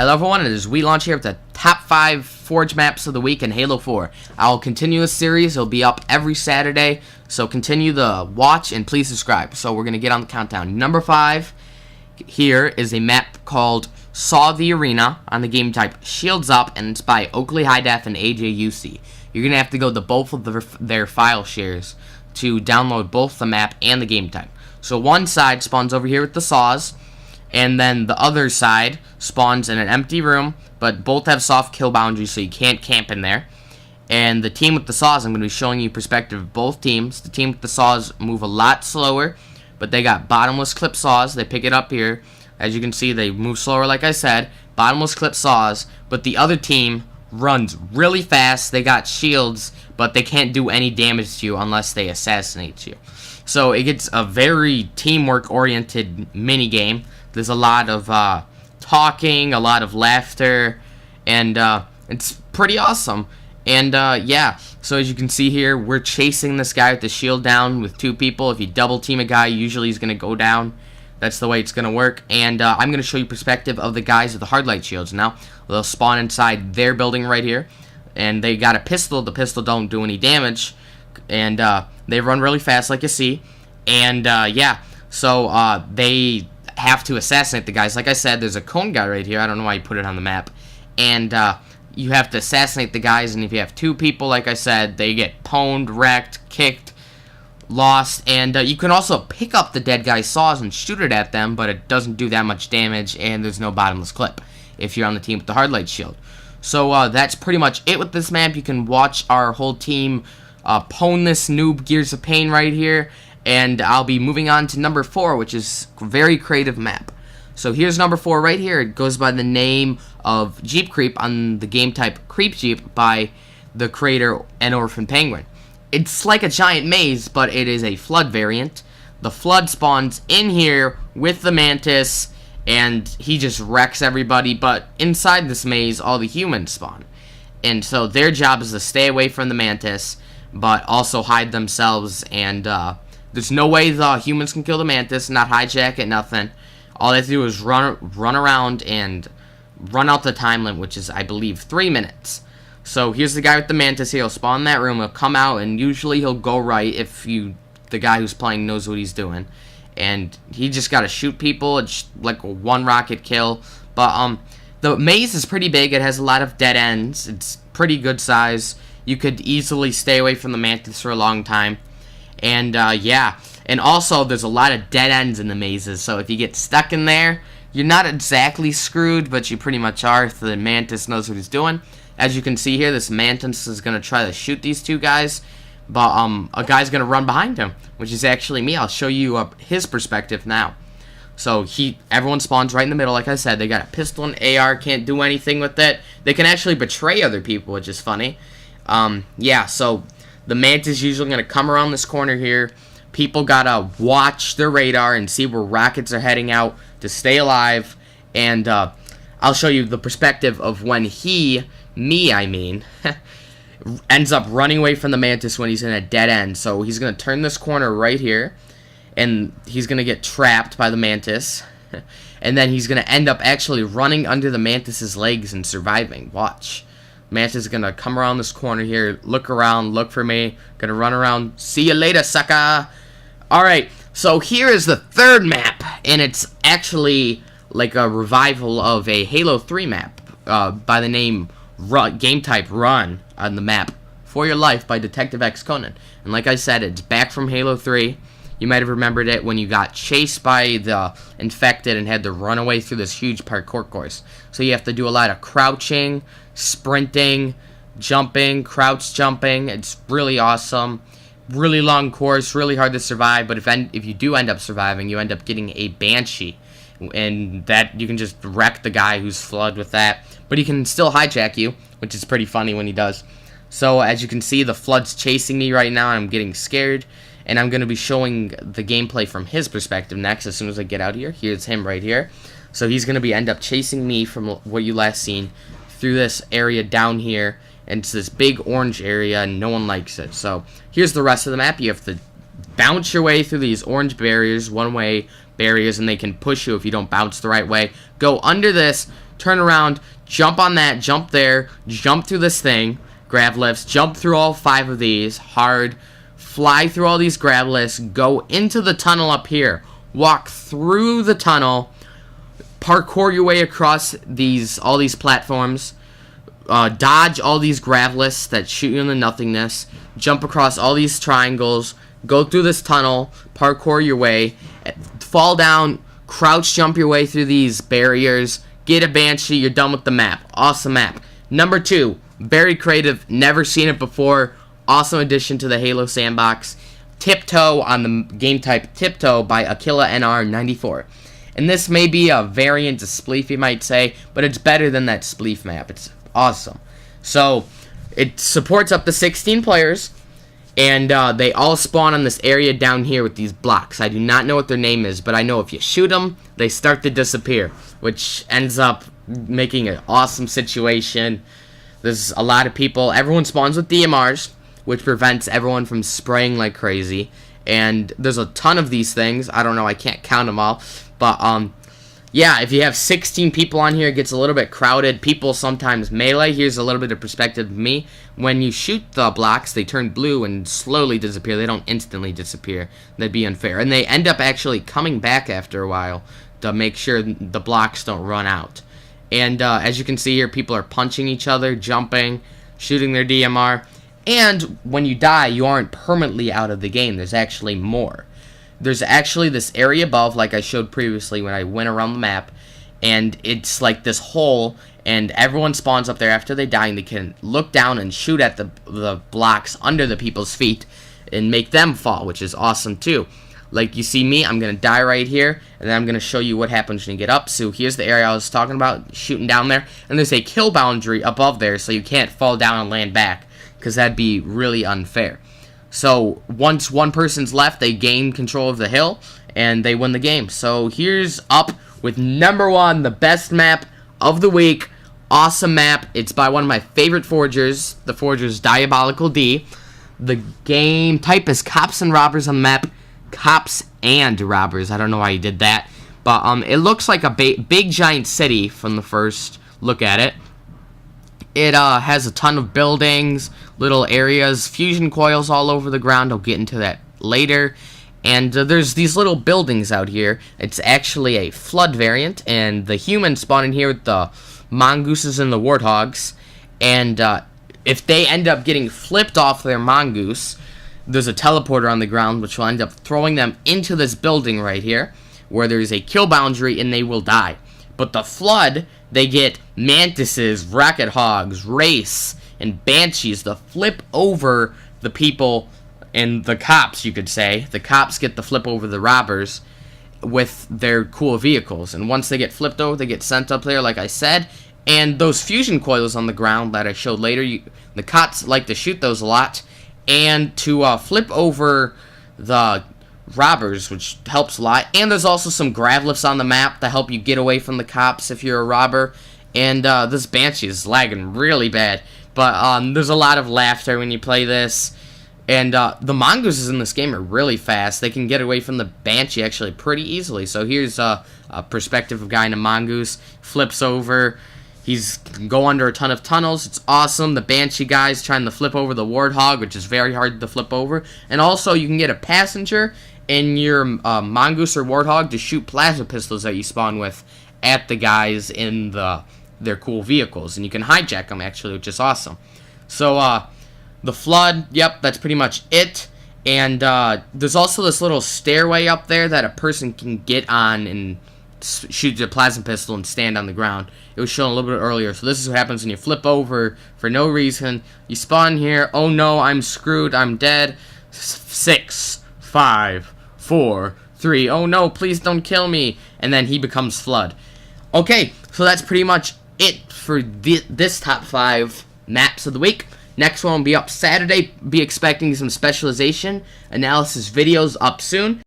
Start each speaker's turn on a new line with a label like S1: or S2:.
S1: Hello everyone, it is WeLaunch here with the top 5 Forge maps of the week in Halo 4. I'll continue this series, it'll be up every Saturday, so continue the watch and please subscribe. So we're going to get on the countdown. Number 5 here is a map called Saw the Arena on the game type Shields Up, and it's by Oakley High Def and AJUC. You're going to have to go to both of their file shares to download both the map and the game type. So one side spawns over here with the saws, and then the other side spawns in an empty room, but both have soft kill boundaries, so you can't camp in there. And the team with the saws, I'm going to be showing you perspective of both teams. The team with the saws move a lot slower, but they got bottomless clip saws. They pick it up here. As you can see, they move slower, like I said. Bottomless clip saws, but the other team runs really fast. They got shields, but they can't do any damage to you unless they assassinate you. So it gets a very teamwork-oriented mini-game. There's a lot of talking, a lot of laughter, and it's pretty awesome. And yeah, so as you can see here, we're chasing this guy with the shield down with 2 people. If you double team a guy, usually he's going to go down. That's the way it's going to work. And I'm going to show you perspective of the guys with the hard light shields. Now, they'll spawn inside their building right here, and they got a pistol. The pistol don't do any damage, and they run really fast like you see. And yeah, so they have to assassinate the guys. Like I said, there's a cone guy right here. I don't know why you put it on the map. And you have to assassinate the guys, and if you have 2 people, like I said, they get pwned, wrecked, kicked, lost. And you can also pick up the dead guy's saws and shoot it at them, but it doesn't do that much damage, and there's no bottomless clip if you're on the team with the hard light shield. So that's pretty much it with this map. You can watch our whole team pwn this noob Gears of Pain right here. And I'll be moving on to number 4, which is a very creative map. So here's number 4 right here. It goes by the name of Jeep Creep on the game type Creep Jeep by the creator An Orphan Penguin. It's like a giant maze, but it is a flood variant. The flood spawns in here with the Mantis, and he just wrecks everybody. But inside this maze, all the humans spawn. And so their job is to stay away from the Mantis, but also hide themselves. And there's no way the humans can kill the Mantis, not hijack it, nothing. All they have to do is run around and run out the time limit, which is, I believe, 3 minutes. So here's the guy with the Mantis. He'll spawn in that room. He'll come out, and usually he'll go right if the guy who's playing knows what he's doing. And he just got to shoot people. It's like a 1 rocket kill. But the maze is pretty big. It has a lot of dead ends. It's pretty good size. You could easily stay away from the Mantis for a long time. And yeah, and also there's a lot of dead ends in the mazes, so if you get stuck in there, you're not exactly screwed, but you pretty much are if the Mantis knows what he's doing. As you can see here, this Mantis is going to try to shoot these 2 guys, but a guy's going to run behind him, which is actually me. I'll show you his perspective now. So everyone spawns right in the middle, like I said. They got a pistol and AR, can't do anything with it. They can actually betray other people, which is funny. Yeah, so the Mantis is usually going to come around this corner here. People got to watch their radar and see where rockets are heading out to stay alive. And I'll show you the perspective of when ends up running away from the Mantis when he's in a dead end. So he's going to turn this corner right here, and he's going to get trapped by the Mantis. And then he's going to end up actually running under the Mantis's legs and surviving. Watch. Mantis is going to come around this corner here, look around, look for me, going to run around, see you later, sucker. Alright, so here is the 3rd map, and it's actually like a revival of a Halo 3 map by the name game type Run on the map For Your Life by Detective X Conan. And like I said, it's back from Halo 3. You might have remembered it when you got chased by the infected and had to run away through this huge parkour course. So you have to do a lot of crouching, sprinting, jumping, crouch jumping. It's really awesome. Really long course, really hard to survive, but if you do end up surviving, you end up getting a Banshee. And that you can just wreck the guy who's flooded with that. But he can still hijack you, which is pretty funny when he does. So as you can see, the flood's chasing me right now. I'm getting scared. And I'm going to be showing the gameplay from his perspective next as soon as I get out of here. Here's him right here. So he's going to end up chasing me from what you last seen through this area down here. And it's this big orange area, and no one likes it. So here's the rest of the map. You have to bounce your way through these orange barriers, one-way barriers, and they can push you if you don't bounce the right way. Go under this turn around, jump on that, jump there, jump through this thing, grab lifts, jump through all 5 of these, hard, fly through all these grab lifts, go into the tunnel up here, walk through the tunnel, parkour your way across all these platforms, dodge all these grab lifts that shoot you in the nothingness, jump across all these triangles, go through this tunnel, parkour your way, fall down, crouch jump your way through these barriers, get a Banshee, you're done with the map. Awesome map. Number 2, very creative, never seen it before, awesome addition to the Halo sandbox, Tiptoe on the game type Tiptoe by Aquila NR94. And this may be a variant of Spleef, you might say, but it's better than that Spleef map. It's awesome. So, it supports up to 16 players, and they all spawn on this area down here with these blocks. I do not know what their name is, but I know if you shoot them, they start to disappear, which ends up making an awesome situation. There's a lot of people. Everyone spawns with DMRs, which prevents everyone from spraying like crazy. And there's a ton of these things. I don't know, I can't count them all. But, yeah, if you have 16 people on here, it gets a little bit crowded. People sometimes melee. Here's a little bit of perspective of me. When you shoot the blocks, they turn blue and slowly disappear. They don't instantly disappear. That'd be unfair. And they end up actually coming back after a while to make sure the blocks don't run out. And as you can see here, people are punching each other, jumping, shooting their DMR. And when you die, you aren't permanently out of the game. There's actually more. There's actually this area above, like I showed previously when I went around the map, and it's like this hole, and everyone spawns up there after they die, and they can look down and shoot at the blocks under the people's feet and make them fall, which is awesome too. Like you see me, I'm going to die right here, and then I'm going to show you what happens when you get up. So here's the area I was talking about, shooting down there, and there's a kill boundary above there, so you can't fall down and land back, because that'd be really unfair. So once one person's left, they gain control of the hill, and they win the game. So here's up with number 1, the best map of the week. Awesome map. It's by one of my favorite forgers, the forger's Diabolical D. The game type is Cops and Robbers on the map. Cops and Robbers. I don't know why he did that. But it looks like a big giant city from the first look at it. It has a ton of buildings, little areas, fusion coils all over the ground. I'll get into that later. And there's these little buildings out here. It's actually a flood variant, and the humans spawn in here with the mongooses and the warthogs. And if they end up getting flipped off their mongoose, there's a teleporter on the ground which will end up throwing them into this building right here, where there's a kill boundary and they will die. But the flood, they get mantises, rocket hogs, wraiths, and banshees to flip over the people and the cops, you could say. The cops get to flip over the robbers with their cool vehicles. And once they get flipped over, they get sent up there, like I said. And those fusion coils on the ground that I showed later, the cops like to shoot those a lot. And to flip over the robbers, which helps a lot. And there's also some grav lifts on the map to help you get away from the cops if you're a robber. And this Banshee is lagging really bad. But there's a lot of laughter when you play this. And the mongooses in this game are really fast. They can get away from the Banshee actually pretty easily. So here's a perspective of a guy in a mongoose. Flips over. He's go under a ton of tunnels. It's awesome. The Banshee guy's trying to flip over the Warthog, which is very hard to flip over. And also, you can get a passenger in your mongoose or Warthog to shoot plasma pistols that you spawn with at the guys in their cool vehicles. And you can hijack them, actually, which is awesome. So, the flood, yep, that's pretty much it. And there's also this little stairway up there that a person can get on and shoot a plasma pistol and stand on the ground. It was shown a little bit earlier. So this is what happens when you flip over for no reason. You spawn here. Oh no, I'm screwed. I'm dead. 6, 5, 4, 3. Oh no, please don't kill me. And then he becomes Flood. Okay, so that's pretty much it for this top 5 maps of the week. Next one will be up Saturday. Be expecting some specialization analysis videos up soon.